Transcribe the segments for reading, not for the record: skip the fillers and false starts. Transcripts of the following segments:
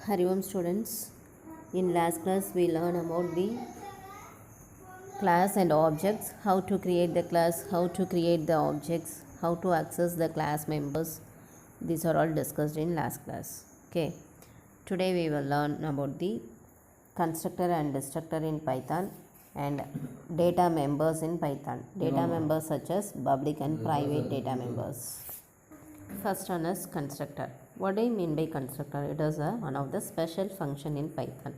Hari Om students, in last class we learned about the class and objects, how to create the class, how to create the objects, how to access the class members. These are all discussed in last class. Okay, today we will learn about the constructor and destructor in Python and data members in Python. Data members such as public and private data members. First one is constructor. What do you mean by constructor? It is one of the special function in Python.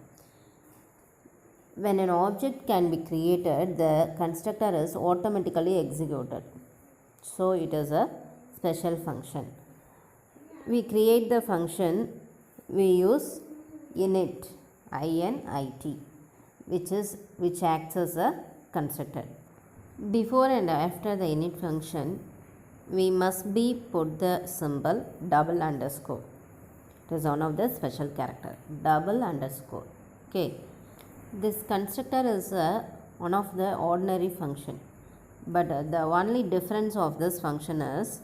When an object can be created, the constructor is automatically executed. So it is a special function. We create the function, we use init, I-N-I-T, which acts as a constructor. Before and after the init function, we must be put the symbol double underscore. It is one of the special character, double underscore. Okay, this constructor is one of the ordinary function, but the only difference of this function is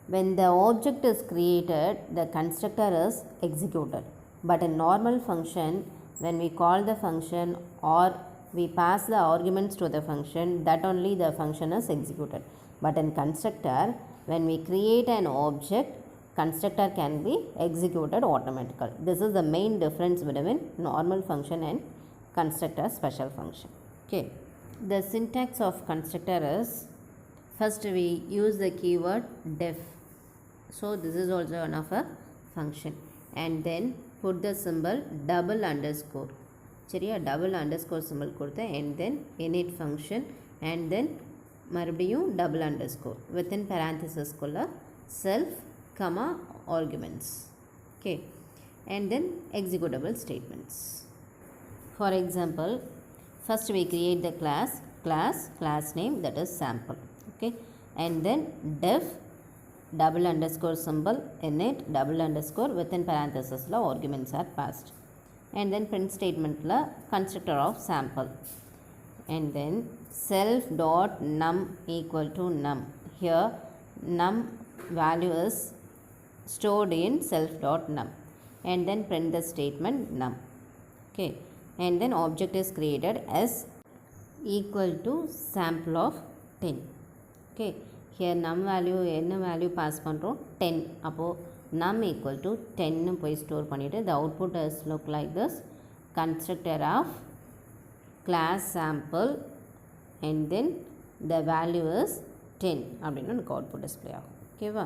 when the object is created, the constructor is executed. But in normal function, when we call the function or we pass the arguments to the function, that only the function is executed. But in constructor, when we create an object, constructor can be executed automatically. This is the main difference between normal function and constructor special function. Okay, the syntax of constructor is, first we use the keyword def. So this is also one of a function, and then put the symbol double underscore. சரியா, double underscore symbol கொடுத்து and then init function and then மறுபடியும் double underscore within parenthesis குள்ள self comma arguments. Okay, and then executable statements. For example, first we create the class name, that is sample. Okay, and then def double underscore symbol init double underscore within parenthesis la arguments are passed, and then print statement la constructor of sample, and then self dot num equal to num. Here num value is stored in self dot num, and then print the statement num. Okay, and then object is created as equal to sample of 10. Okay, here num value என்ன value pass பண்ணுறோம் 10. அப்போது num equal to 10 போய் store பண்ணிவிட்டு the output is look like this, constructor of class sample and then the value is 10 அப்படின்னு எனக்கு output display ஆகும். ஓகேவா,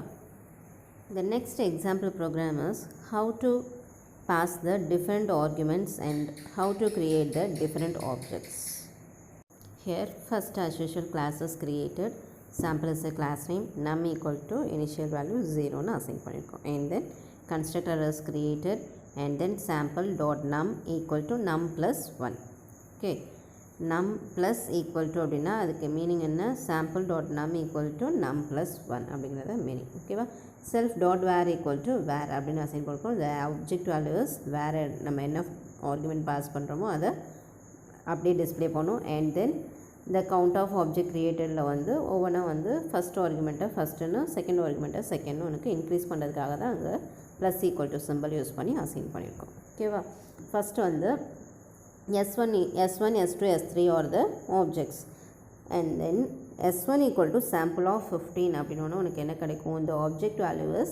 the next example program is how to pass the different arguments and how to create the different objects. Here first as usual class is created, sample is a class name, num equal to initial value 0 னு assign பண்ணியிருக்கோம், and then constructor is created and then sample dot num equal to num plus 1. okay, num plus equal to அப்படின்னா அதுக்கு meaning என்ன, sample dot num equal to num plus 1 அப்படிங்கிறத meaning. ஓகேவா, self dot var equal to var அப்படின்னு assign கொடுப்போம். the object value is var, நம்ம என்ன argument pass பண்ணுறோமோ அதை அப்படியே டிஸ்பிளே பண்ணும், and then the count of object createdல வந்து ஒவ்வொன்றா வந்து ஃபஸ்ட் ஆர்குமெண்ட்டை ஃபஸ்ட்டுன்னு செகண்ட் ஆர்குமெண்ட்டை செகண்ட்னு உனக்கு இன்க்ரீஸ் பண்ணுறதுக்காக தான் அங்கே plus equal to simple use பண்ணி அசைன் பண்ணியிருக்கோம். ஓகேவா, ஃபஸ்ட்டு வந்து S1, S2, S3 are the objects, and then S1 equal to sample of 15 அப்படின்னா உனக்கு என்ன கிடைக்கும், இந்த object value is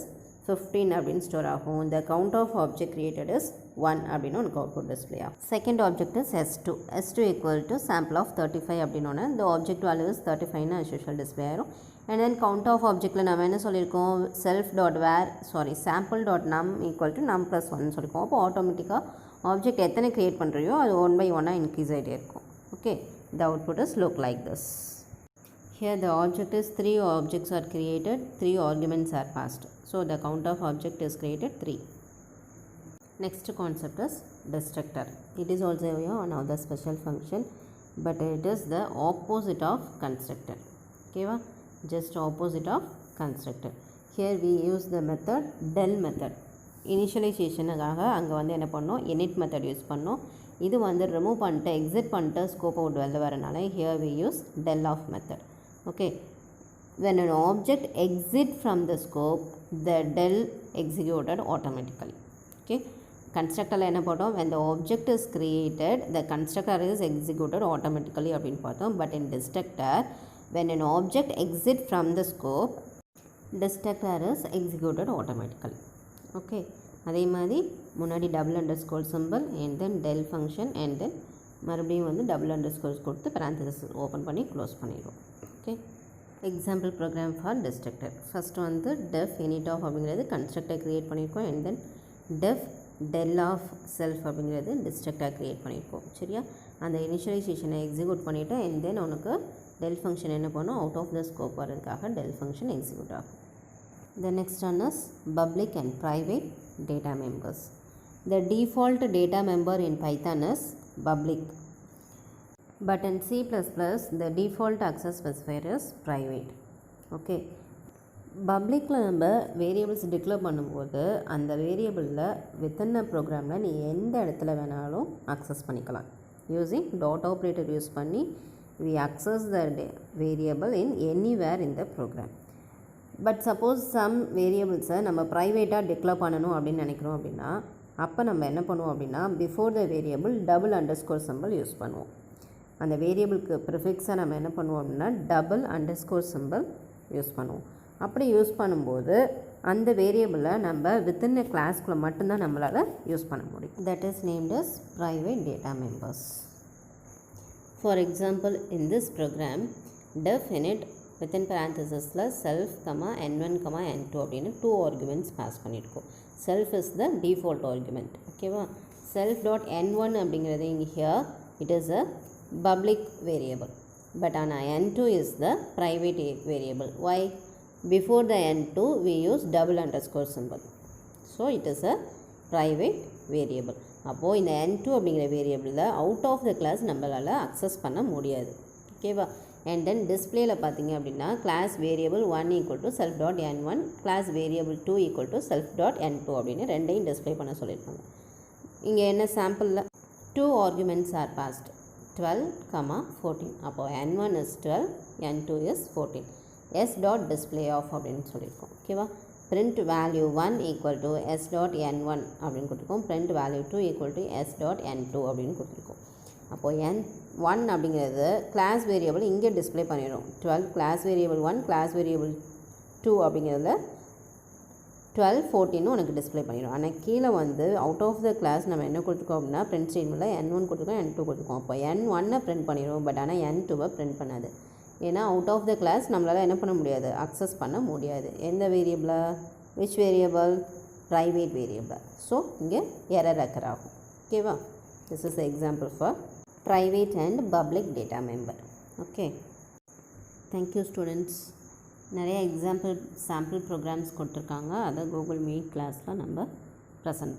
15 அப்படின்னு ஸ்டோர் ஆகும், the count of object created is 1 அப்படின்னு உனக்கு அவுட்புட் டிஸ்பிளே ஆகும். Second object is S2 equal to sample of 35 அப்படின்னா the object value is 35னு as usual display ஆயிரும், and then count of objectல நம்ம என்ன சொல்லியிருக்கோம், sample dot num equal to num plus 1 சொல்லியிருக்கோம். அப்போ ஆட்டோமேட்டிக்காக ஆப்ஜெக்ட் எத்தனை க்ரியேட் பண்ணுறியோ அது 1 by 1 இன்க்ரீஸ் ஆகிட்டே இருக்கும். Okay, the output is look like this. Here the object is 3 objects are created, 3 arguments are passed. So the count of object is created 3. Next concept is destructor. It is also one of the special function, but it is the opposite of constructor. Okay, just opposite of constructor. Here we use the method del method. இனிஷியலைசேஷனுக்காக அங்கே வந்து என்ன பண்ணோம், init method use பண்ணோம். இது வந்து remove பண்ணிட்டு exit பண்ணிட்டு scope out வெளில வரனால here we use del of method. Okay, when an object exit from the scope, the del executed automatically. Okay, கன்ஸ்ட்ரக்டரில் என்ன போட்டோம், when the object is created the constructor is executed automatically அப்படின்னு பார்த்தோம். But in destructor when an object exits from the scope destructor is executed automatically. Okay, அதே மாதிரி முன்னாடி double underscore symbol and then del function and then மறுபடியும் வந்து double underscores கொடுத்து parenthesis open பண்ணி close பண்ணிடுவோம். Okay, example program for destructor. First வந்து def init of அப்படிங்கிறது கன்ஸ்ட்ரக்டர் க்ரியேட் பண்ணியிருக்கோம். and then def del of self அப்படிங்கிறது destructor create பண்ணியிருக்கோம். சரியா, அந்த இனிஷியலைசேஷனை எக்ஸிக்யூட் பண்ணிவிட்டு and then உனக்கு del ஃபங்க்ஷன் என்ன பண்ணும், அவுட் ஆஃப் த ஸ்கோப் வரதுக்காக del ஃபங்க்ஷன் எக்ஸிக்யூட் ஆகும். The next one is public and private data members. The default data member in Python is public, but in C++ the default access specifier is private. Okay, பப்ளிக்கில் நம்ம variables declare பண்ணும்போது அந்த வேரியபிளில் within a ப்ரோக்ராமில் நீ எந்த இடத்துல வேணாலும் access பண்ணிக்கலாம். யூஸிங் டாட் ஆப்ரேட்டர் யூஸ் பண்ணி we access the variable in anywhere in the program. But suppose some வேரியபிள்ஸை நம்ம ப்ரைவேட்டாக டிக்ளேர் பண்ணணும் அப்படின்னு நினைக்கிறோம் அப்படின்னா அப்போ நம்ம என்ன பண்ணுவோம் அப்படின்னா before the variable double underscore simple use பண்ணுவோம். அந்த வேரியபிளுக்கு ப்ரிஃபிக்ஸை நம்ம என்ன பண்ணுவோம் அப்படின்னா டபுள் அண்டர்ஸ்கோர் சிம்பிள் யூஸ் பண்ணுவோம். அப்படி யூஸ் பண்ணும்போது அந்த வேரியபிளை நம்ம வித்தின் எ கிளாஸ்க்குள்ளே மட்டும்தான் நம்மளால் யூஸ் பண்ண முடியும். That is named as private data members. For example, in this program def init within parenthesisல self, n1, n2 அப்படின்னு 2 arguments pass பண்ணியிருக்கோம். self is the default argument. ஓகேவா, self.n1 அப்படிங்கிறது இங்கே here it is a public variable, but ஆனால் n2 is the private variable. Why? Before the n2 we use double underscore symbol, so it is a private variable. அப்போது இந்த n2 அப்படிங்கிற வேரியபிளில் out of the class நம்மளால் access பண்ண முடியாது. ஓகேவா, and then டிஸ்பிளேயில் பார்த்தீங்க அப்படின்னா class variable 1 equal to self dot n1 class variable 2 equal to self dot n2 அப்படின்னு ரெண்டையும் டிஸ்பிளே பண்ண சொல்லியிருப்பாங்க. இங்கே என்ன சாம்பிளில் 2 ஆர்குமெண்ட்ஸ் ஆர் பாஸ்ட் 12, 14. அப்போது n1 is 12, n2 is 14. s dot display of அப்படின்னு சொல்லியிருக்கோம். ஓகேவா, print value 1 equal to s dot n1 அப்படின்னு கொடுத்துருக்கோம். print value 2 equal to s dot n2 அப்படின்னு கொடுத்துருக்கோம். அப்போது n1 அப்படிங்கிறது கிளாஸ் வேரியபிள் இங்கே டிஸ்பிளே பண்ணிடும். 12 கிளாஸ் வேரியபிள் 1 கிளாஸ் வேரியபிள் 2 அப்படிங்கிறதுல 12, 14 உனக்கு டிஸ்பிளே பண்ணிடும். ஆனால் கீழே வந்து அவுட் ஆஃப் த கிளாஸ் நம்ம என்ன கொடுத்துருக்கோம் அப்படின்னா பிரிண்ட் ஸ்டேட்மெண்ட்டில் n1 கொடுத்துருக்கோம், n2 கொடுத்துருக்கோம். அப்போ n1 பிரிண்ட் பண்ணிடும், பட் ஆனால் n2 பிரிண்ட் பண்ணாது. ஏன்னா அவுட் ஆஃப் த கிளாஸ் நம்மளால் என்ன பண்ண முடியாது, அக்சஸ் பண்ண முடியாது. எந்த வேரியபிளா, which variable, private variable. So இங்கே எரர் அக்கர் ஆகும். ஓகேவா, this is example for private and public data member. Okay, thank you students. நிறைய எக்ஸாம்பிள் சாம்பிள் ப்ரோக்ராம்ஸ் கொடுத்துருக்காங்க, அதை கூகுள் மீட் கிளாஸில் நம்ம ப்ரெசென்ட் பண்ணோம்.